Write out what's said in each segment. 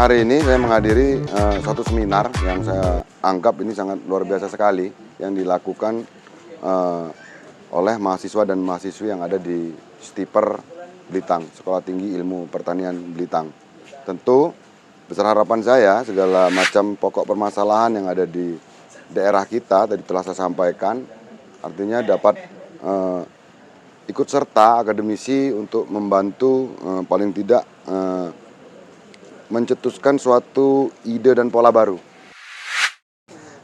hari ini saya menghadiri suatu seminar yang saya anggap ini sangat luar biasa sekali yang dilakukan oleh mahasiswa dan mahasiswi yang ada di STIPER Blitang, Sekolah Tinggi Ilmu Pertanian Blitang. Tentu besar harapan saya segala macam pokok permasalahan yang ada di daerah kita tadi telah saya sampaikan, artinya dapat ikut serta akademisi untuk membantu paling tidak mencetuskan suatu ide dan pola baru.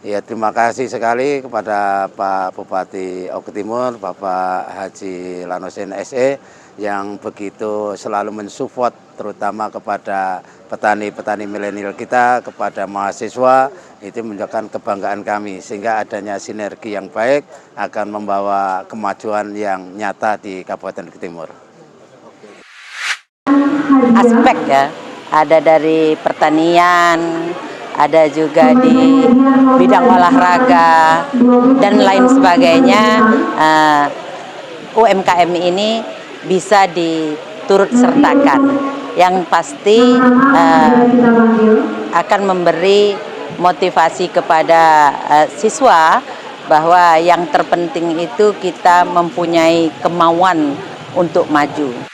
Ya, terima kasih sekali kepada Pak Bupati Oku Timur, Bapak Haji Lanosin SE yang begitu selalu mensupport terutama kepada petani-petani milenial kita, kepada mahasiswa, itu menunjukkan kebanggaan kami sehingga adanya sinergi yang baik akan membawa kemajuan yang nyata di Kabupaten Oku Timur. Aspek ya, ada dari pertanian, ada juga di bidang olahraga dan lain sebagainya. UMKM ini bisa diturut sertakan, yang pasti akan memberi motivasi kepada siswa bahwa yang terpenting itu kita mempunyai kemauan untuk maju.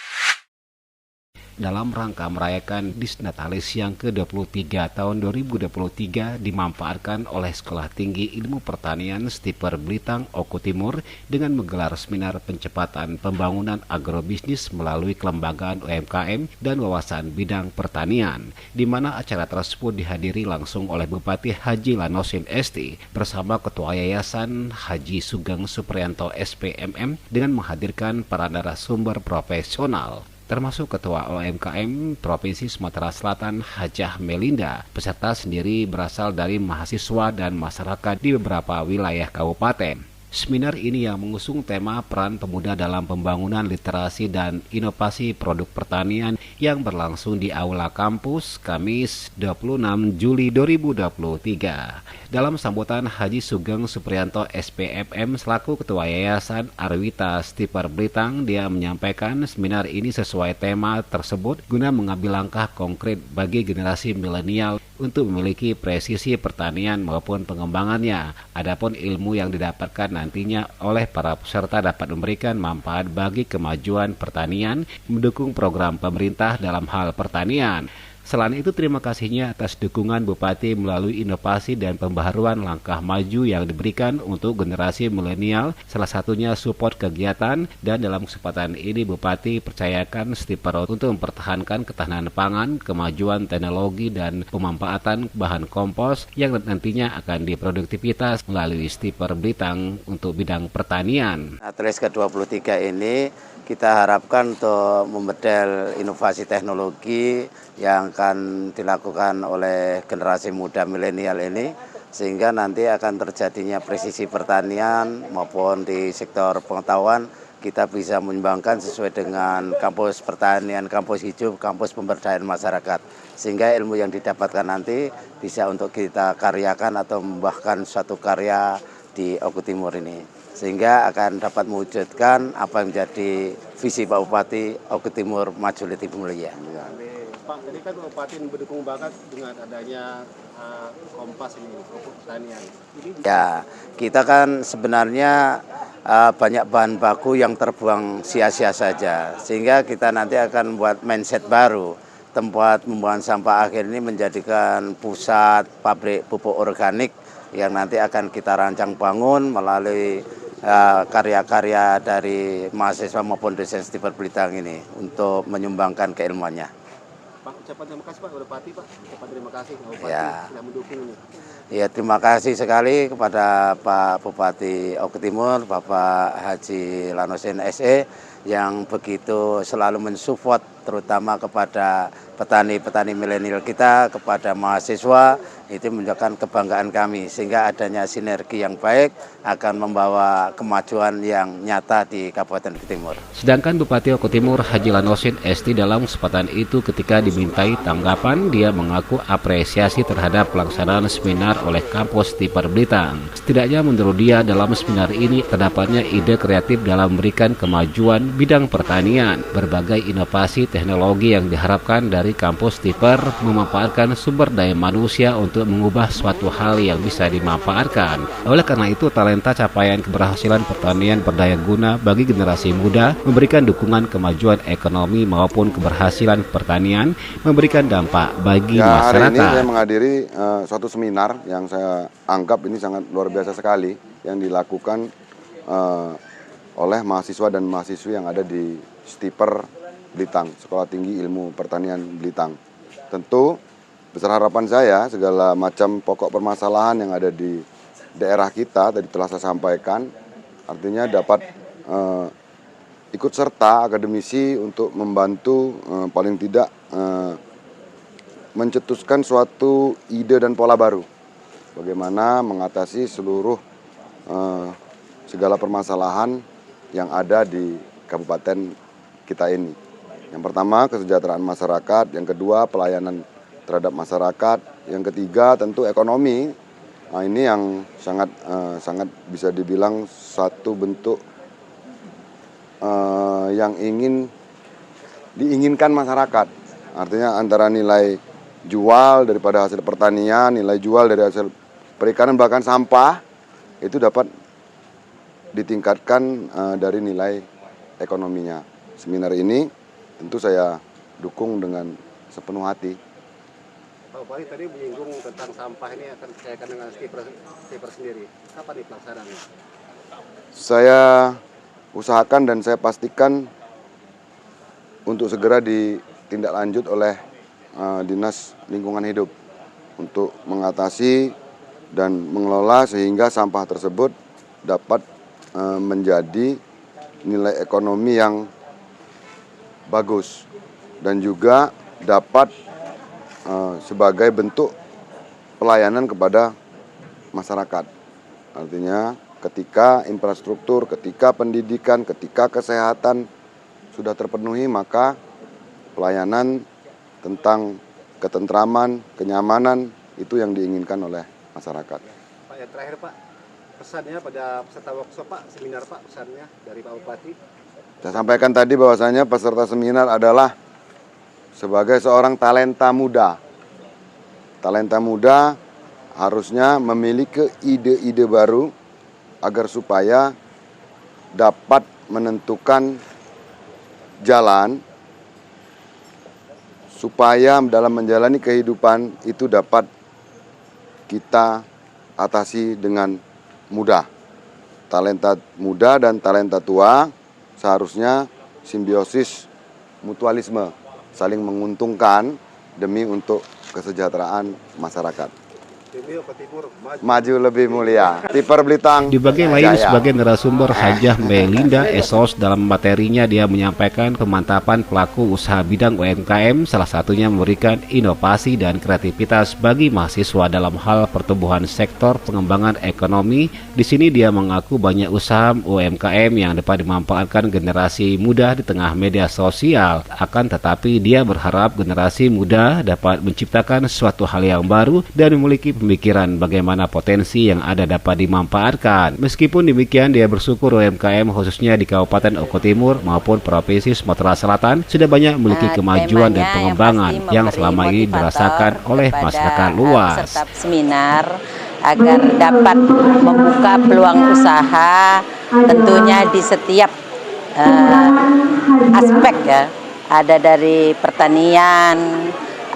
Dalam rangka merayakan Disnatalis yang ke-23 tahun 2023 dimanfaatkan oleh Sekolah Tinggi Ilmu Pertanian STIPER Blitang Oku Timur dengan menggelar seminar pencepatan pembangunan agrobisnis melalui kelembagaan UMKM dan wawasan bidang pertanian, di mana acara tersebut dihadiri langsung oleh Bupati Haji Lanosin ST bersama Ketua Yayasan Haji Sugeng Supriyanto SPMM dengan menghadirkan para narasumber profesional, termasuk Ketua UMKM Provinsi Sumatera Selatan Hajah Melinda. Peserta sendiri berasal dari mahasiswa dan masyarakat di beberapa wilayah kabupaten. Seminar ini yang mengusung tema peran pemuda dalam pembangunan literasi dan inovasi produk pertanian yang berlangsung di Aula Kampus Kamis 26 Juli 2023. Dalam sambutan, Haji Sugeng Supriyanto SPMM selaku Ketua Yayasan Arwita STIPER Blitang, dia menyampaikan seminar ini sesuai tema tersebut guna mengambil langkah konkret bagi generasi milenial untuk memiliki presisi pertanian maupun pengembangannya. Adapun ilmu yang didapatkan nantinya oleh para peserta dapat memberikan manfaat bagi kemajuan pertanian, mendukung program pemerintah dalam hal pertanian. Selain itu, terima kasihnya atas dukungan Bupati melalui inovasi dan pembaharuan langkah maju yang diberikan untuk generasi milenial, salah satunya support kegiatan, dan dalam kesempatan ini Bupati percayakan STIPER untuk mempertahankan ketahanan pangan, kemajuan teknologi, dan pemanfaatan bahan kompos yang nantinya akan diproduktivitas melalui STIPER Blitang untuk bidang pertanian. Atles ke-23 ini kita harapkan untuk membedel inovasi teknologi yang akan dilakukan oleh generasi muda milenial ini, sehingga nanti akan terjadinya presisi pertanian maupun di sektor pengetahuan kita bisa menyumbangkan sesuai dengan kampus pertanian, kampus hijau, kampus pemberdayaan masyarakat, sehingga ilmu yang didapatkan nanti bisa untuk kita karyakan atau membahkan suatu karya di Oku Timur ini, sehingga akan dapat mewujudkan apa yang menjadi visi Pak Bupati Oku Timur maju lebih mulia. Pak, tadi kan Bupati mendukung banget dengan adanya Kompas ini, pertanian. Ya, kita kan sebenarnya banyak bahan baku yang terbuang sia-sia saja, sehingga kita nanti akan membuat mindset baru. Tempat pembuangan sampah akhir ini menjadikan pusat pabrik pupuk organik yang nanti akan kita rancang bangun melalui karya-karya dari mahasiswa maupun dosen STIPER Blitang ini untuk menyumbangkan keilmuannya. Pak, ucapan terima kasih Pak Bupati, Pak. Ucapan terima kasih Pak Bupati yang mendukung ini. Ya, terima kasih sekali kepada Pak Bupati Oku Timur, Bapak Haji Lanosin SE yang begitu selalu mensupport terutama kepada petani-petani milenial kita, kepada mahasiswa, itu menunjukkan kebanggaan kami sehingga adanya sinergi yang baik akan membawa kemajuan yang nyata di Kabupaten Oku Timur. Sedangkan Bupati Oku Timur Haji Lanosin ST dalam kesempatan itu ketika dimintai tanggapan, dia mengaku apresiasi terhadap pelaksanaan seminar oleh kampus STIPER Blitang. Setidaknya menurut dia dalam seminar ini terdapatnya ide kreatif dalam memberikan kemajuan bidang pertanian. Berbagai inovasi teknologi yang diharapkan dari kampus Stiper memanfaatkan sumber daya manusia untuk mengubah suatu hal yang bisa dimanfaatkan. Oleh karena itu, talenta capaian keberhasilan pertanian berdaya guna bagi generasi muda memberikan dukungan kemajuan ekonomi maupun keberhasilan pertanian, memberikan dampak bagi masyarakat. Hari ini saya menghadiri suatu seminar yang saya anggap ini sangat luar biasa sekali yang dilakukan oleh mahasiswa dan mahasiswi yang ada di Stiper Blitar, Sekolah Tinggi Ilmu Pertanian Blitar. Tentu besar harapan saya segala macam pokok permasalahan yang ada di daerah kita tadi telah saya sampaikan, artinya dapat ikut serta akademisi untuk membantu paling tidak mencetuskan suatu ide dan pola baru bagaimana mengatasi seluruh segala permasalahan yang ada di kabupaten kita ini. Yang pertama kesejahteraan masyarakat, yang kedua pelayanan terhadap masyarakat, yang ketiga tentu ekonomi. Nah, ini yang sangat bisa dibilang satu bentuk yang diinginkan masyarakat. Artinya antara nilai jual daripada hasil pertanian, nilai jual dari hasil perikanan bahkan sampah itu dapat ditingkatkan dari nilai ekonominya. Seminar ini tentu saya dukung dengan sepenuh hati. Pak Bupati tadi menyinggung tentang sampah ini akan dicairkan dengan Stiper sendiri. Kapan nih pelaksanaannya? Saya usahakan dan saya pastikan untuk segera ditindaklanjut oleh Dinas Lingkungan Hidup untuk mengatasi dan mengelola sehingga sampah tersebut dapat menjadi nilai ekonomi yang bagus dan juga dapat sebagai bentuk pelayanan kepada masyarakat. Artinya ketika infrastruktur, ketika pendidikan, ketika kesehatan sudah terpenuhi, maka pelayanan tentang ketentraman, kenyamanan itu yang diinginkan oleh masyarakat. Pak, yang terakhir Pak, pesannya pada peserta workshop Pak, seminar Pak, pesannya dari Pak Bupati. Saya sampaikan tadi bahwasanya peserta seminar adalah sebagai seorang talenta muda. Talenta muda harusnya memiliki ide-ide baru agar supaya dapat menentukan jalan supaya dalam menjalani kehidupan itu dapat kita atasi dengan mudah. Talenta muda dan talenta tua seharusnya simbiosis mutualisme, saling menguntungkan demi untuk kesejahteraan masyarakat. Maju lebih mulia. Stiper Blitar. Di bagian lain, sebagai narasumber Hajah Melinda Esos dalam materinya dia menyampaikan pemantapan pelaku usaha bidang UMKM, salah satunya memberikan inovasi dan kreativitas bagi mahasiswa dalam hal pertumbuhan sektor pengembangan ekonomi. Di sini dia mengaku banyak usaha UMKM yang dapat dimanfaatkan generasi muda di tengah media sosial. Akan tetapi dia berharap generasi muda dapat menciptakan suatu hal yang baru dan memiliki pemikiran bagaimana potensi yang ada dapat dimanfaatkan. Meskipun demikian, dia bersyukur UMKM khususnya di Kabupaten Oku Timur maupun Provinsi Sumatera Selatan sudah banyak memiliki kemajuan dan pengembangan yang selama ini dirasakan oleh masyarakat luas. Peserta seminar agar dapat membuka peluang usaha tentunya di setiap aspek ya. Ada dari pertanian,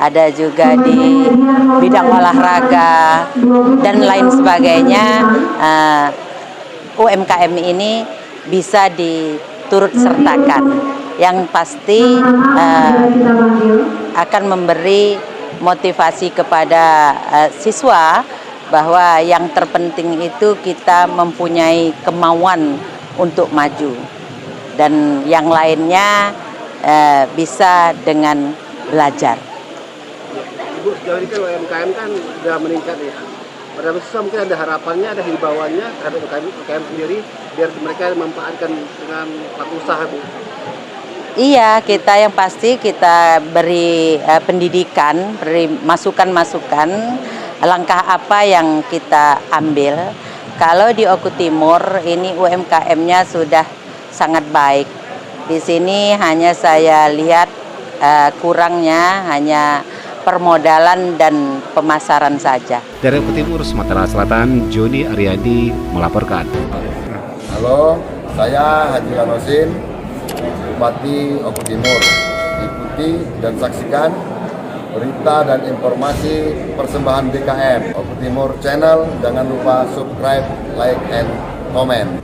ada juga di bidang olahraga dan lain sebagainya. UMKM ini bisa diturut sertakan. Yang pasti akan memberi motivasi kepada siswa bahwa yang terpenting itu kita mempunyai kemauan untuk maju dan yang lainnya bisa dengan belajar. Ibu, sejauh ini kan UMKM kan sudah meningkat ya. Pada mahasiswa mungkin ada harapannya, ada himbauannya terhadap UMKM sendiri biar mereka memanfaatkan dengan pelaku usaha, Bu. Iya, kita yang pasti kita beri pendidikan, beri masukan-masukan langkah apa yang kita ambil. Kalau di Oku Timur ini UMKM-nya sudah sangat baik Di sini hanya saya lihat kurangnya hanya permodalan dan pemasaran saja. Dari Oku Timur, Sumatera Selatan, Joni Ariandi melaporkan. Halo, saya Haji Lanosin, Bupati Oku Timur. Ikuti dan saksikan berita dan informasi persembahan BKM Oku Timur Channel. Jangan lupa subscribe, like, and comment.